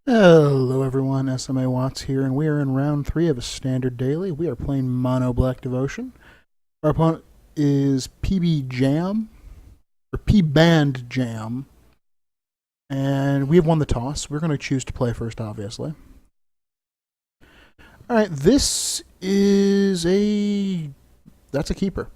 Hello everyone, SMA Watts here, and we are in round 3 of a standard daily. We are playing Mono Black Devotion. Our opponent is PB Jam, or P Band Jam, and we have won the toss. We're going to choose to play first, obviously. Alright, this is a... that's a keeper.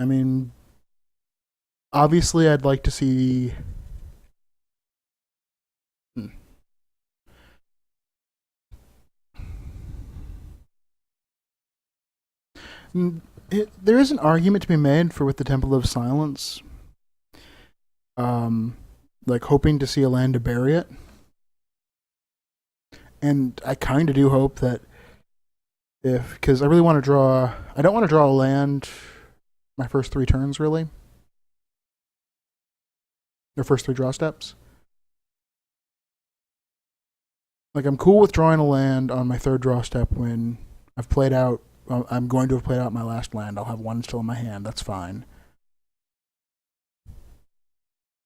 I mean, obviously I'd like to see... there is an argument to be made for with the Temple of Silence. Like hoping to see a land to bury it. And I kind of do hope that because I really want to draw, I don't want to draw a land my first 3 turns, really. Or first 3 draw steps. Like, I'm cool with drawing a land on my 3rd draw step when I've played out, I'm going to have played out my last land. I'll have 1 still in my hand, that's fine.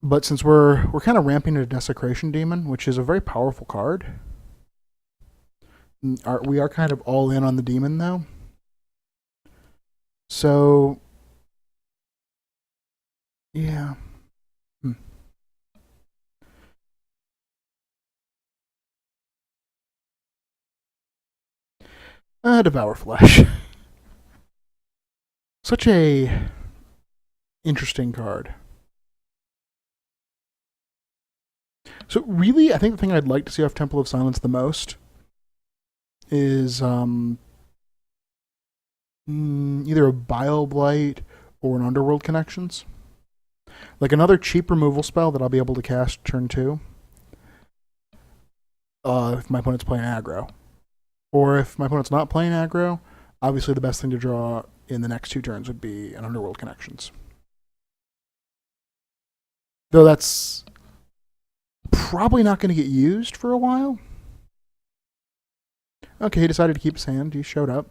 But since we're kind of ramping to Desecration Demon, which is a very powerful card, we are kind of all in on the demon now. So, yeah. Devour Flesh. Such a interesting card. So really, I think the thing I'd like to see off Temple of Silence the most is either a Bile Blight or an Underworld Connections. Like another cheap removal spell that I'll be able to cast turn 2 if my opponent's playing aggro. Or if my opponent's not playing aggro, obviously the best thing to draw in the next 2 turns would be an Underworld Connections. Though that's probably not going to get used for a while. Okay, he decided to keep his hand. He showed up.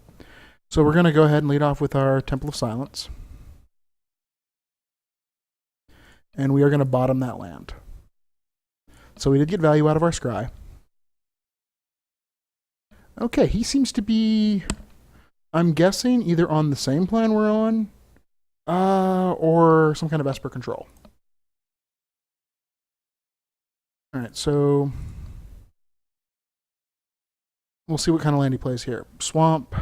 So we're going to go ahead and lead off with our Temple of Silence. And we are going to bottom that land. So we did get value out of our scry. Okay, he seems to be, I'm guessing, either on the same plan we're on, or some kind of Esper control. Alright, so we'll see what kind of land he plays here. Swamp.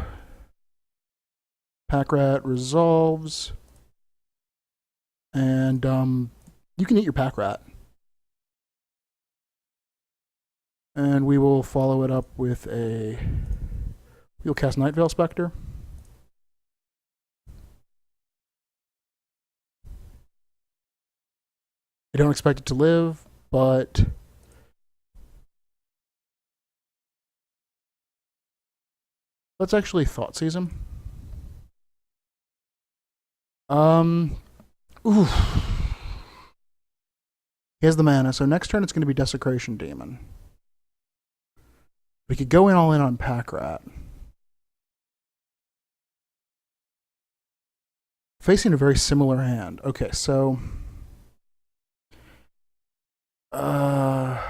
Pack Rat resolves. And you can eat your Pack Rat. And we will follow it up with we'll cast Nightveil Specter. I don't expect it to live, but let's actually Thoughtseize him. Oof. He has the mana, so next turn it's going to be Desecration Demon. We could go in all in on Pack Rat. Facing a very similar hand. Okay, so yeah,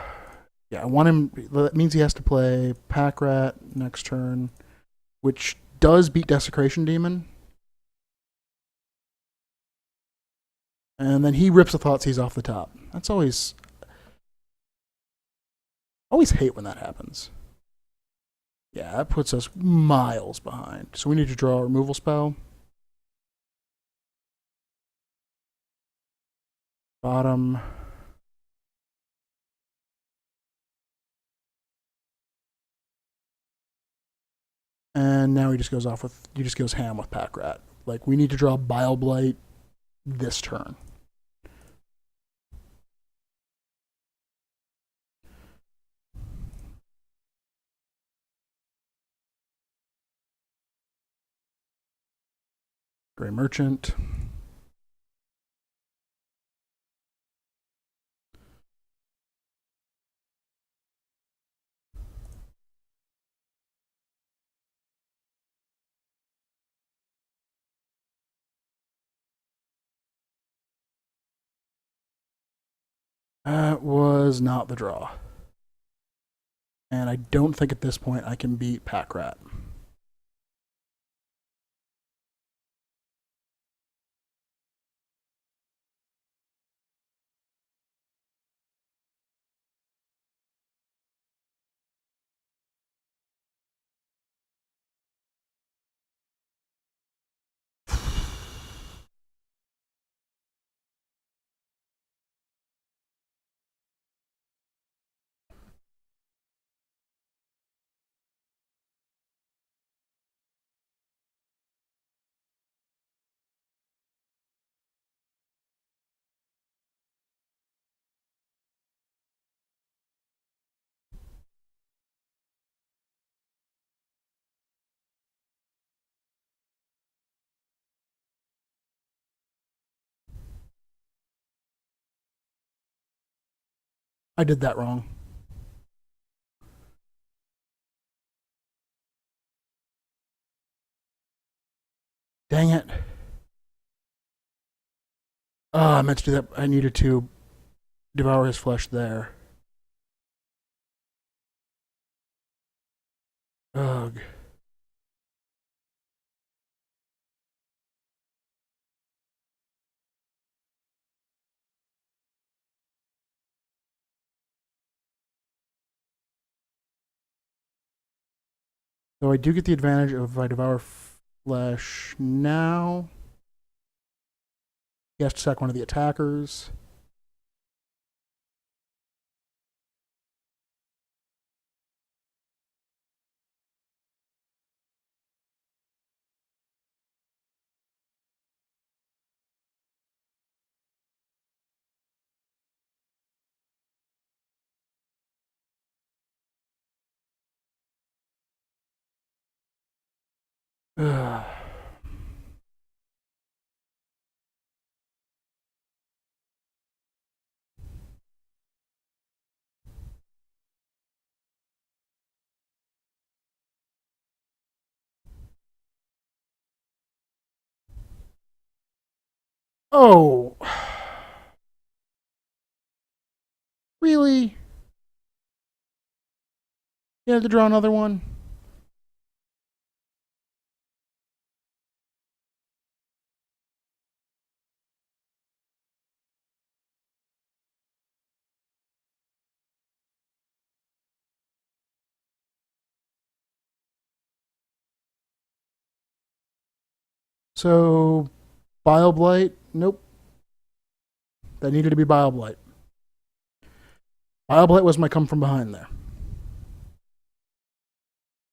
I want him. That means he has to play Pack Rat next turn, which does beat Desecration Demon. And then he rips a Thoughtseize off the top. That's always hate when that happens. Yeah, that puts us miles behind. So we need to draw a removal spell. Bottom. And now he just goes ham with Pack Rat. Like, we need to draw Bile Blight this turn. Grey Merchant. That was not the draw. And I don't think at this point I can beat Pack Rat. I did that wrong. Dang it. Oh, I meant to do that. I needed to devour his flesh there. Ugh. So I do get the advantage of if I devour flesh now. He has to sack one of the attackers. Ugh. Oh. Really? You have to draw another one? So, Bile Blight? Nope. That needed to be Bile Blight. Bile Blight was my come from behind there.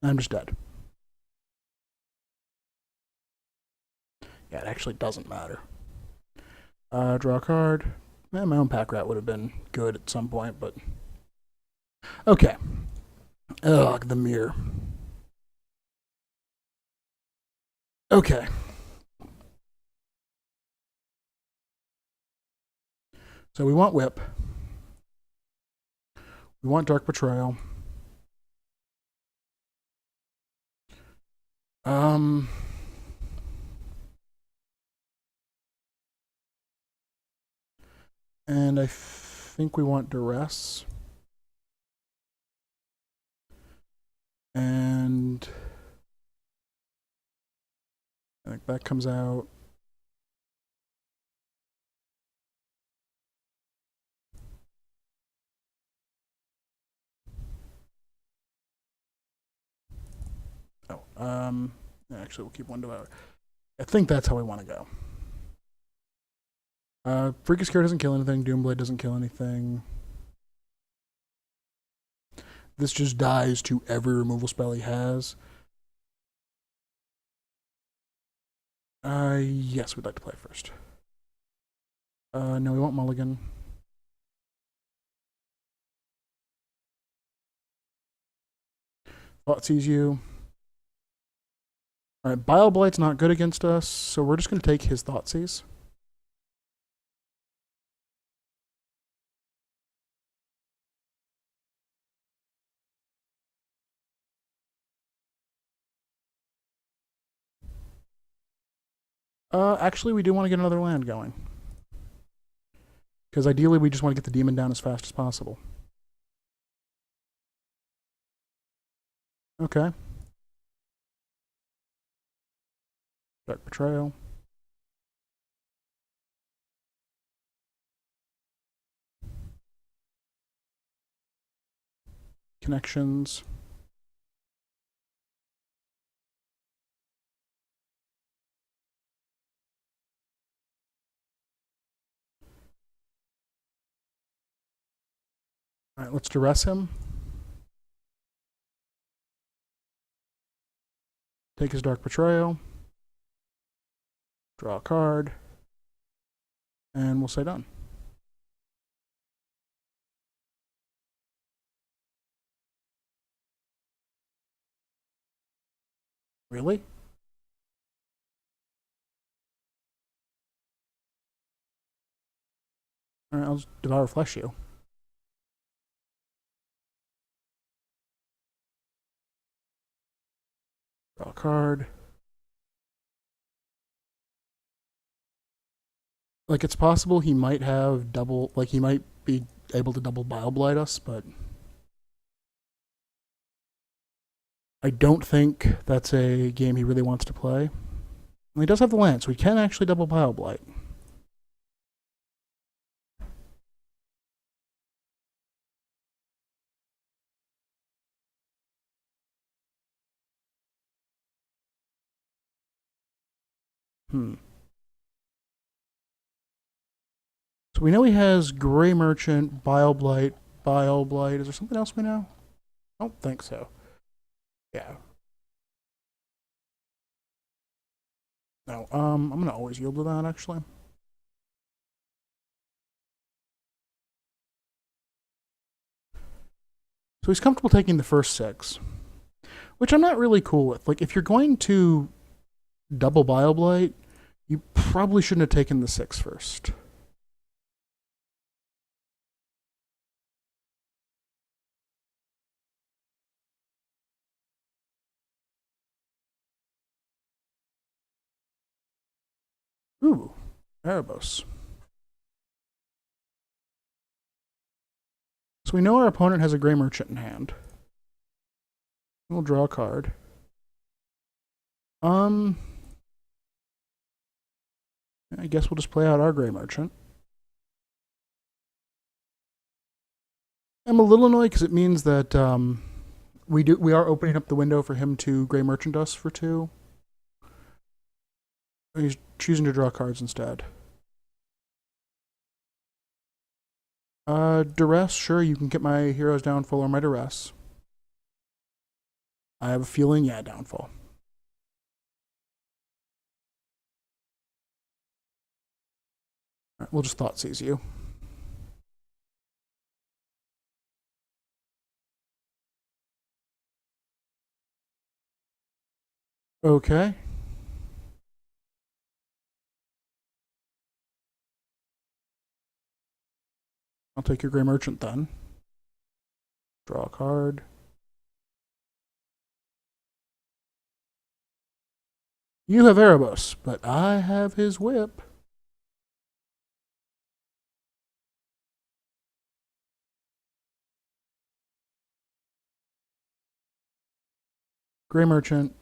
I'm just dead. Yeah, it actually doesn't matter. Draw a card. My own Pack Rat would have been good at some point, but... Okay. Ugh, the mirror. Okay. So we want Whip. We want Dark Betrayal. And I think we want Duress. And I think that comes out. Oh, actually, we'll keep one Devour. I think that's how we want to go. Pharika Scare doesn't kill anything. Doomblade doesn't kill anything. This just dies to every removal spell he has. Yes, we'd like to play first. No, we want Mulligan. Thoughtseize you. Alright, Bile Blight's not good against us, so we're just going to take his Thoughtseize. Actually, we do want to get another land going. Because ideally we just want to get the demon down as fast as possible. Okay. Dark Betrayal. Connections. Alright, let's Duress him. Take his Dark Betrayal. Draw a card. And we'll say done. Really? Alright, I'll just Devour Flesh you. Draw a card. Like, it's possible he might have double... Like, he might be able to double Bile Blight us, but... I don't think that's a game he really wants to play. And he does have the land, so he can actually double Bile Blight. So we know he has Grey Merchant, Bile Blight. Is there something else we know? I don't think so. Yeah. No, I'm gonna always yield to that, actually. So he's comfortable taking the first 6. Which I'm not really cool with. Like, if you're going to double Bile Blight, you probably shouldn't have taken the 6 first. Ooh, Erebos. So we know our opponent has a Grey Merchant in hand. We'll draw a card. I guess we'll just play out our Grey Merchant. I'm a little annoyed because it means that we are opening up the window for him to Grey Merchant us for 2. He's choosing to draw cards instead. Duress, sure, you can get my Hero's Downfall or my Duress. I have a feeling, yeah, Downfall. Alright, we'll just Thoughtseize you. Okay. I'll take your Grey Merchant then. Draw a card. You have Erebos, but I have his whip. Grey Merchant.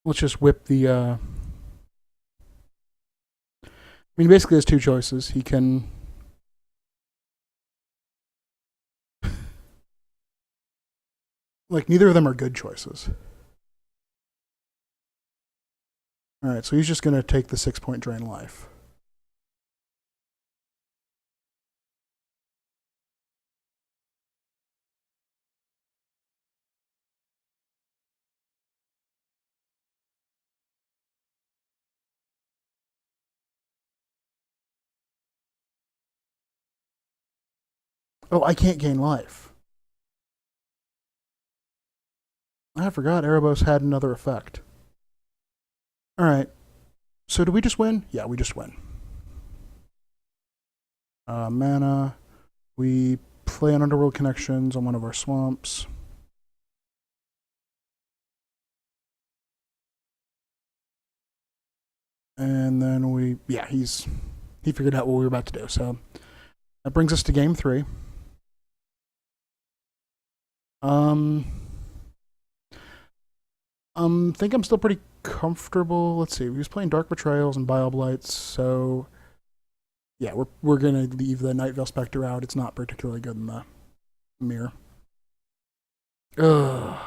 Let's just whip the... I mean, basically has 2 choices. He can... Like, neither of them are good choices. Alright, so he's just going to take the 6-point drain life. Oh, I can't gain life. I forgot Erebos had another effect. Alright. So do we just win? Yeah, we just win. Mana. We play on Underworld Connections on one of our swamps. And then he figured out what we were about to do. So that brings us to game 3. Think I'm still pretty comfortable. Let's see. He was playing Dark Betrayals and Bile Blights, so yeah, we're gonna leave the Nightveil Specter out. It's not particularly good in the mirror. Ugh.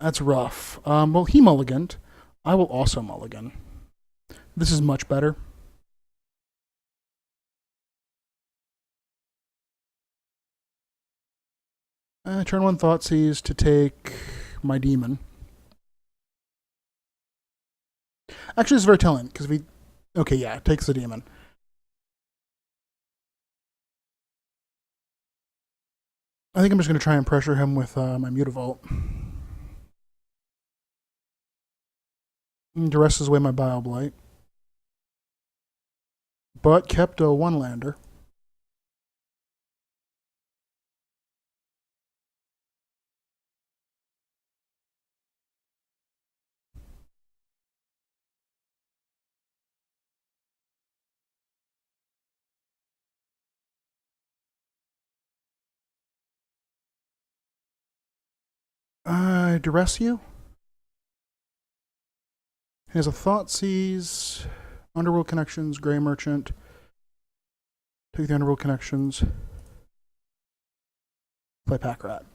That's rough. Well, he mulliganed. I will also mulligan. This is much better. Turn 1 Thoughtseize to take my demon. Actually, it's very telling, because if he... Okay, yeah, it takes the demon. I think I'm just going to try and pressure him with my Mutavault. Duresses away my Bile Blight. But kept a 1-lander. Duress you? He has a Thoughtseize, Underworld Connections, Grey Merchant. Take the Underworld Connections. Play Pack Rat.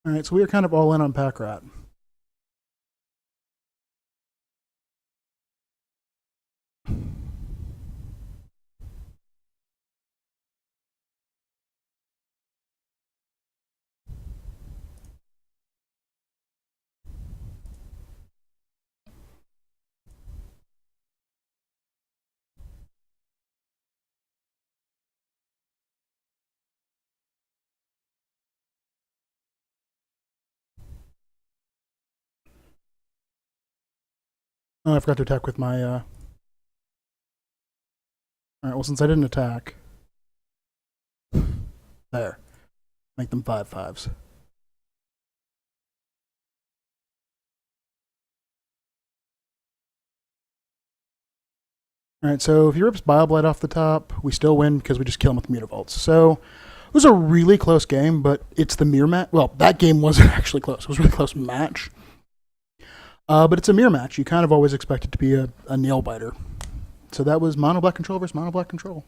Alright, so we are kind of all in on Pack Rat. Oh, I forgot to attack with my... Alright, well, since I didn't attack... There. Make them 5/5s. Alright, so if he rips Bile Blight off the top, we still win because we just kill him with Mutavaults. So, it was a really close game, but it's the mirror match. Well, that game wasn't actually close. It was a really close match. But it's a mirror match. You kind of always expect it to be a nail biter. So that was Mono Black Control versus Mono Black Control.